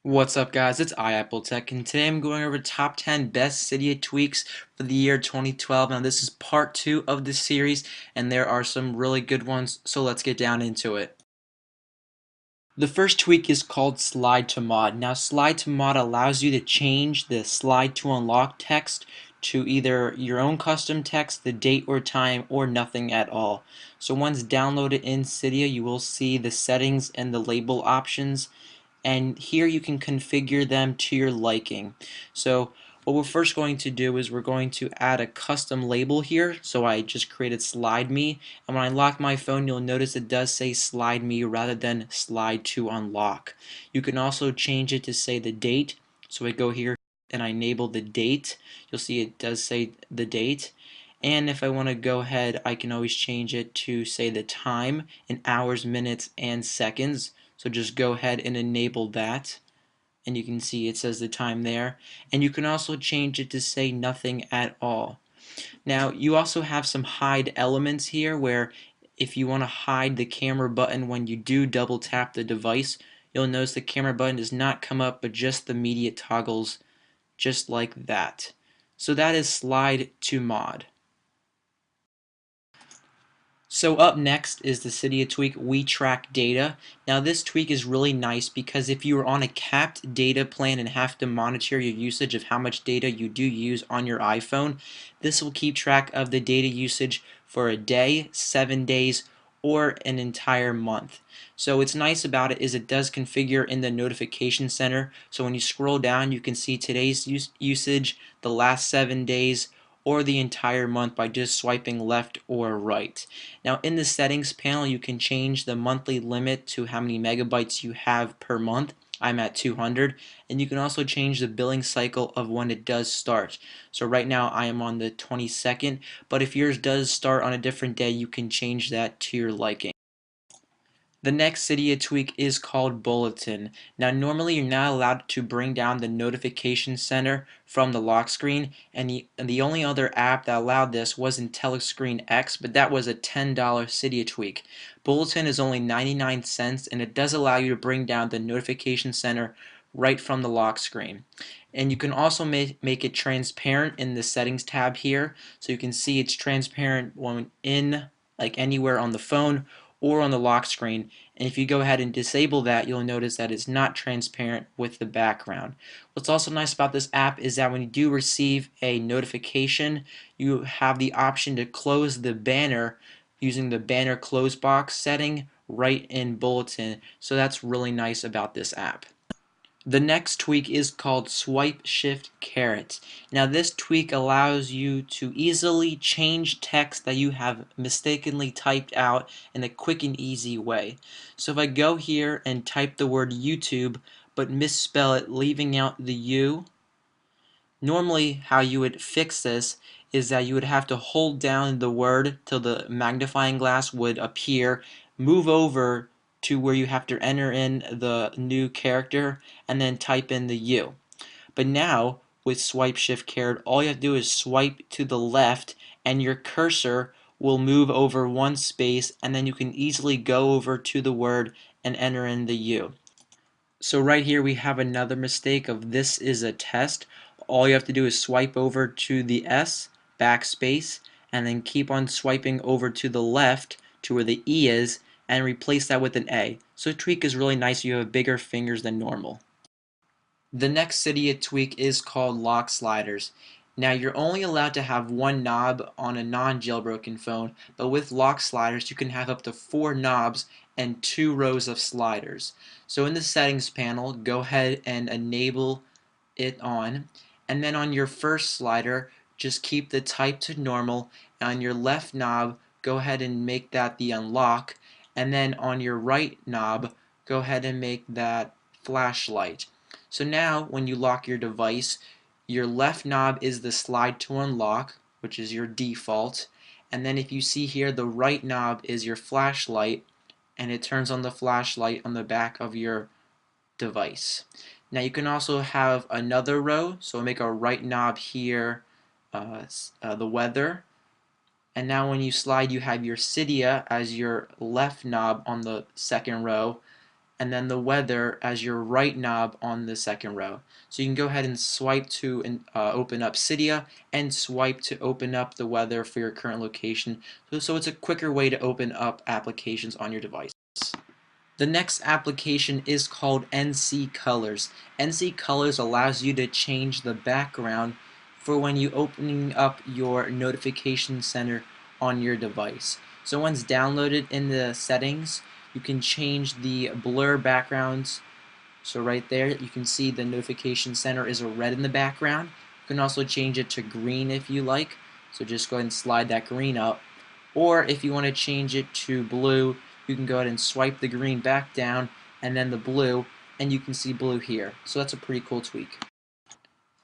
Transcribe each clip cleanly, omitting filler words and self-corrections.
What's up, guys? It's iAppleTech, and today I'm going over top 10 best Cydia tweaks for the year 2012. Now, this is part 2 of this series, and there are some really good ones, so let's get down into it. The first tweak is called Slide to Mod. Now, Slide to Mod allows you to change the Slide to Unlock text to either your own custom text, the date or time, or nothing at all. So once downloaded in Cydia, you will see the settings and the label options, and here you can configure them to your liking. So what we're first going to do is we're going to add a custom label here. So I just created slide me, and when I lock my phone, you'll notice it does say slide me rather than slide to unlock. You can also change it to say the date. So I go here and I enable the date. You'll see it does say the date. And if I want to go ahead, I can always change it to say the time in hours, minutes, and seconds. So just go ahead and enable that, and you can see it says the time there. And you can also change it to say nothing at all. Now you also have some hide elements here where if you want to hide the camera button when you do double tap the device, you'll notice the camera button does not come up but just the media toggles, just like that. So that is slide to mod. So up next is the Cydia tweak We Track Data. Now this tweak is really nice because if you are on a capped data plan and have to monitor your usage of how much data you do use on your iPhone, this will keep track of the data usage for a day, 7 days, or an entire month. So what's nice about it is it does configure in the notification center. So when you scroll down, you can see today's usage, the last 7 days, or the entire month by just swiping left or right. Now in the settings panel, you can change the monthly limit to how many megabytes you have per month. I'm at 200, and you can also change the billing cycle of when it does start. So right now I am on the 22nd, but if yours does start on a different day, you can change that to your liking. The next Cydia tweak is called Bulletin. Now normally you're not allowed to bring down the notification center from the lock screen, and the only other app that allowed this was IntelliScreen X, but that was a $10 Cydia tweak. Bulletin is only 99 cents, and it does allow you to bring down the notification center right from the lock screen. And you can also make it transparent in the settings tab here, so you can see it's transparent when in like anywhere on the phone or on the lock screen. And if you go ahead and disable that, you'll notice that it's not transparent with the background. What's also nice about this app is that when you do receive a notification, you have the option to close the banner using the banner close box setting right in Bulletin. So that's really nice about this app. The next tweak is called Swipe Shift Caret. Now this tweak allows you to easily change text that you have mistakenly typed out in a quick and easy way. So if I go here and type the word YouTube but misspell it, leaving out the U, normally how you would fix this is that you would have to hold down the word till the magnifying glass would appear, move over to where you have to enter in the new character, and then type in the U. But now with Swipe Shift Caret, all you have to do is swipe to the left and your cursor will move over one space, and then you can easily go over to the word and enter in the U. So right here we have another mistake of this is a test. All you have to do is swipe over to the S, backspace, and then keep on swiping over to the left to where the E is, and replace that with an A. So tweak is really nice. You have bigger fingers than normal. The next Cydia tweak is called Lock Sliders. Now you're only allowed to have one knob on a non-jailbroken phone, but with lock sliders you can have up to 4 knobs and 2 rows of sliders. So in the settings panel, go ahead and enable it on, and then on your first slider just keep the type to normal, and on your left knob go ahead and make that the unlock, and then on your right knob go ahead and make that flashlight. So now when you lock your device, your left knob is the slide to unlock, which is your default, and then if you see here, the right knob is your flashlight, and it turns on the flashlight on the back of your device. Now you can also have another row, so make a right knob here, the weather, and now when you slide you have your Cydia as your left knob on the second row, and then the weather as your right knob on the second row. So you can go ahead and swipe to open up Cydia and swipe to open up the weather for your current location. So it's a quicker way to open up applications on your device. The next application is called NC Colors. NC Colors allows you to change the background for when you opening up your notification center on your device. So once downloaded in the settings, you can change the blur backgrounds. So right there you can see the notification center is a red in the background. You can also change it to green if you like. So just go ahead and slide that green up. Or if you want to change it to blue, you can go ahead and swipe the green back down and then the blue, and you can see blue here. So that's a pretty cool tweak.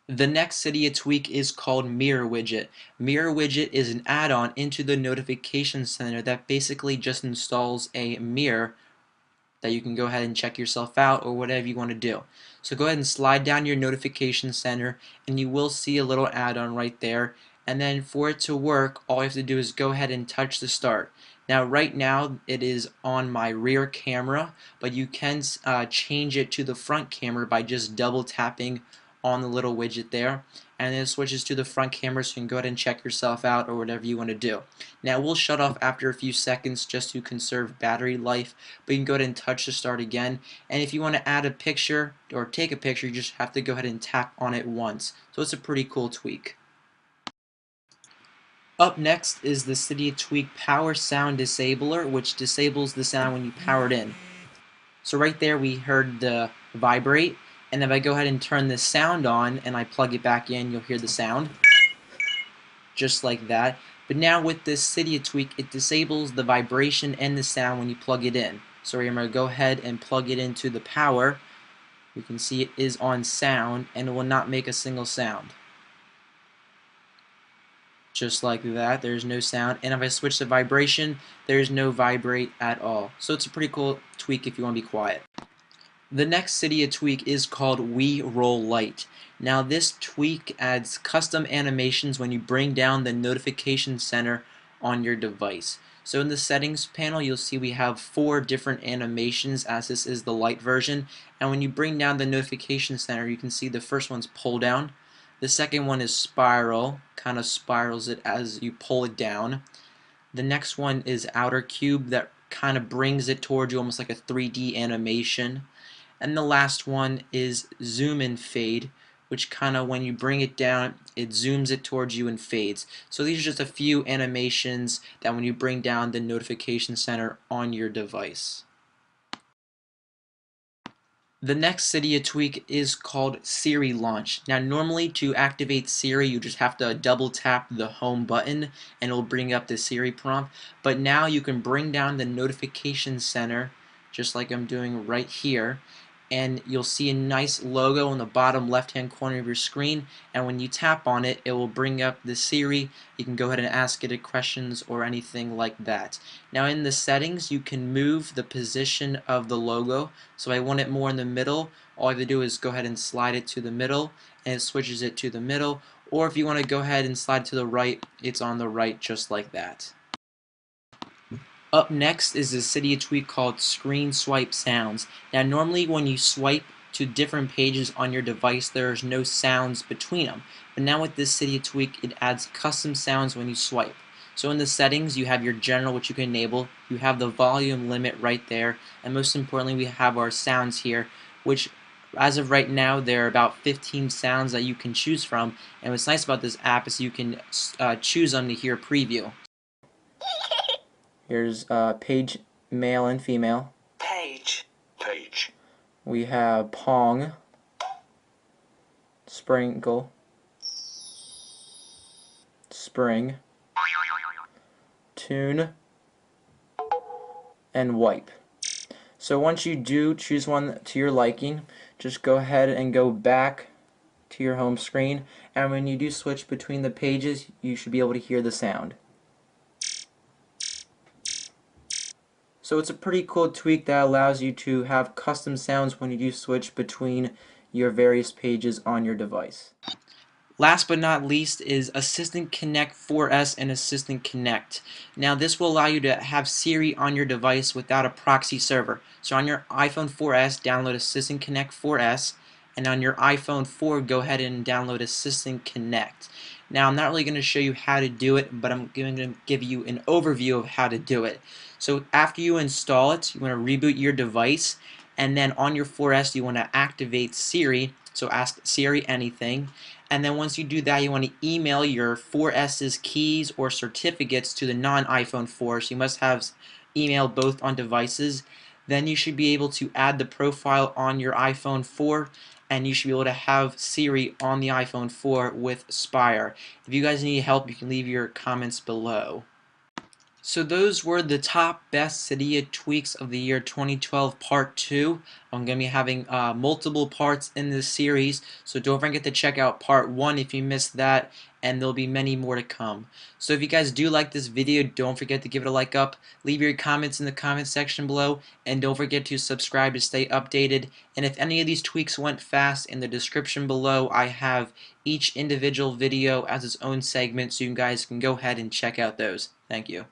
The next Cydia tweak is called Mirror Widget. Mirror Widget is an add-on into the notification center that basically just installs a mirror that you can go ahead and check yourself out or whatever you want to do. So go ahead and slide down your notification center and you will see a little add-on right there, and then for it to work all you have to do is go ahead and touch the start. Now right now it is on my rear camera, but you can change it to the front camera by just double tapping on the little widget there, and then it switches to the front camera, so you can go ahead and check yourself out or whatever you want to do. Now we'll shut off after a few seconds just to conserve battery life, but you can go ahead and touch the start again, and if you want to add a picture or take a picture, you just have to go ahead and tap on it once. So it's a pretty cool tweak. Up next is the Cydia Tweak Power Sound Disabler, which disables the sound when you power it in. So right there we heard the vibrate, and if I go ahead and turn the sound on and I plug it back in, you'll hear the sound just like that. But now with this Cydia tweak, it disables the vibration and the sound when you plug it in. So I'm going to go ahead and plug it into the power. You can see it is on sound and it will not make a single sound. Just like that, there's no sound, and if I switch to vibration, there's no vibrate at all. So it's a pretty cool tweak if you want to be quiet. The next Cydia tweak is called We Roll Light. Now this tweak adds custom animations when you bring down the notification center on your device. So in the settings panel you'll see we have 4 different animations, as this is the light version, and when you bring down the notification center you can see the first one's pull down. The second one is spiral, kind of spirals it as you pull it down. The next one is outer cube, that kind of brings it towards you almost like a 3D animation. And the last one is zoom and fade, which kind of when you bring it down it zooms it towards you and fades. So these are just a few animations that when you bring down the notification center on your device. The next Cydia tweak is called Siri Launch. Now normally to activate Siri you just have to double tap the home button and it will bring up the Siri prompt, but now you can bring down the notification center just like I'm doing right here, and you'll see a nice logo in the bottom left hand corner of your screen, and when you tap on it it will bring up the Siri. You can go ahead and ask it questions or anything like that. Now in the settings you can move the position of the logo, so if I want it more in the middle, all I have to do is go ahead and slide it to the middle and it switches it to the middle, or if you want to go ahead and slide to the right, it's on the right just like that. Up next is a Cydia tweak called Screen Swipe Sounds. Now normally when you swipe to different pages on your device there's no sounds between them, but now with this Cydia tweak it adds custom sounds when you swipe. So in the settings you have your general, which you can enable, you have the volume limit right there, and most importantly we have our sounds here, which as of right now there are about 15 sounds that you can choose from, and what's nice about this app is you can choose them to hear preview. Here's page, male and female. Page. Page. We have Pong, Sprinkle, Spring, Tune, and Wipe. So once you do choose one to your liking, just go ahead and go back to your home screen, and when you do switch between the pages you should be able to hear the sound. So it's a pretty cool tweak that allows you to have custom sounds when you do switch between your various pages on your device. Last but not least is Assistant Connect 4S and Assistant Connect. Now this will allow you to have Siri on your device without a proxy server. So on your iPhone 4S, download Assistant Connect 4S, and on your iPhone 4, go ahead and download Assistant Connect. Now I'm not really going to show you how to do it, but I'm going to give you an overview of how to do it. So after you install it, you want to reboot your device, and then on your 4S you want to activate Siri, so ask Siri anything, and then once you do that you want to email your 4S's keys or certificates to the non-iPhone 4, so you must have email both on devices. Then you should be able to add the profile on your iPhone 4, and you should be able to have Siri on the iPhone 4 with Spire. If you guys need help, you can leave your comments below. So those were the top best Cydia tweaks of the year 2012 part 2. I'm going to be having multiple parts in this series, so don't forget to check out part 1 if you missed that, and there'll be many more to come. So if you guys do like this video, don't forget to give it a like up, leave your comments in the comment section below, and don't forget to subscribe to stay updated. And if any of these tweaks went fast, in the description below I have each individual video as its own segment, so you guys can go ahead and check out those. Thank you.